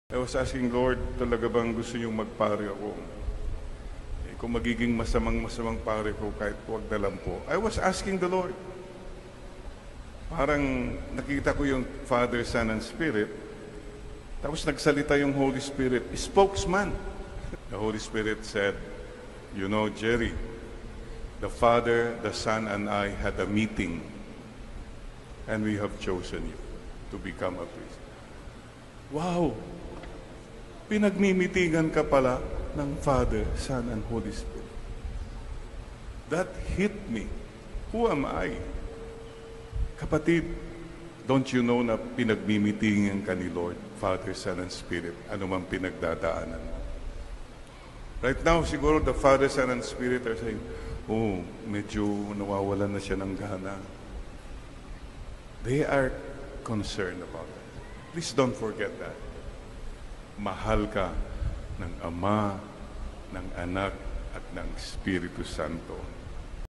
I was asking, Lord, talaga bang gusto niyong magpare ako? Kung magiging masamang pare ko, kahit huwag na lang po. I was asking the Lord. Parang nakita ko yung Father, Son, and Spirit. Tapos nagsalita yung Holy Spirit, spokesman. The Holy Spirit said, you know, Jerry, the Father, the Son, and I had a meeting. And we have chosen you to become a priest. Wow! Pinagmimitingan ka pala ng Father, Son, and Holy Spirit. That hit me. Who am I? Kapatid, don't you know na pinagmimitingan ka ni Lord, Father, Son, and Spirit, ano man pinagdadaanan mo? Right now, siguro the Father, Son, and Spirit are saying, oh, medyo nawawalan na siya ng gana. They are concerned about it. Please don't forget that. Mahal ka ng Ama, ng Anak, at ng Espiritu Santo.